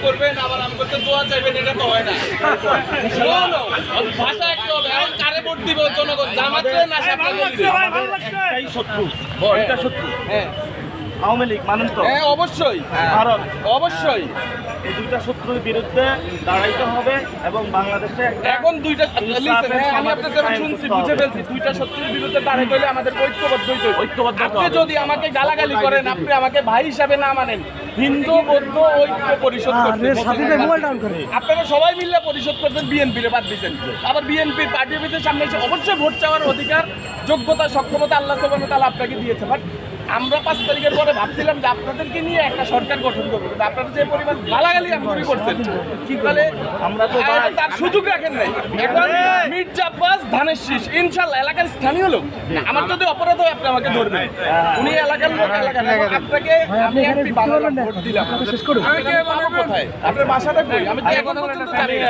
করবেন আবার আমাকে দোয়া চাইবেন, এটা তো হয় না। ভাষা একটু হবে। এখন কারে ভোট দিবে জনগণ? জামাতে না একটাই শত্রু, এটা শত্রু। হ্যাঁ আওয়ামী লীগ মানেন তো? হ্যাঁ অবশ্যই, ভারত, অবশ্যই। এই দুইটা শত্রুর বিরুদ্ধে দাঁড়াইতে হবে এবং বাংলাদেশে এখন দুইটা লিসেন, হ্যাঁ আমি আপনাদের শুনছি, বুঝে ফেলছি। দুইটা শত্রুর বিরুদ্ধে দাঁড়াইতে হলে আমাদের ঐক্যবদ্ধ হইতে হবে। আপনি যদি আমাকে গালাগালি করেন, আপনি আমাকে ভাই হিসাবে না মানেন, হিন্দু বৌদ্ধ ঐক্য পরিষদ করছেন, আপনারা সবাই মিলে পরিষদ করছেন, বিএনপির বাদ দিচ্ছেন। আবার বিএনপির পার্টি অফিসের সামনে এসে অবশ্যই ভোট চাওয়ার অধিকার, যোগ্যতা, সক্ষমতা আল্লাহ সুবহানাহু ওয়া তাআলা আপনাকে দিয়েছে। বাট আমরা 5 তারিখের পরে ভাবছিলাম যে আপনাদেরকে নিয়ে একটা সরকার গঠন করবো, কিন্তু আপনারা যে পরিমাণ গালাগালি আমগুলি করছেন, কি বলে আমরা তো তার সুযোগ রাখেন নাই। এখন মির্জা আব্বাস ধানের শীষ, ইনশাআল্লাহ এলাকার স্থানীয় লোক। আমার যদি অপরাধ হয় আপনি আমাকে ধরবেন, উনি এলাকার লোক, এলাকার এবং আপনাকে আমি এমপি বানালাম, ভোট দিলাম। আমি কে বানাবো কোথায়? আপনার বাসাটা কই? আমি তো এখন পর্যন্ত জানি না।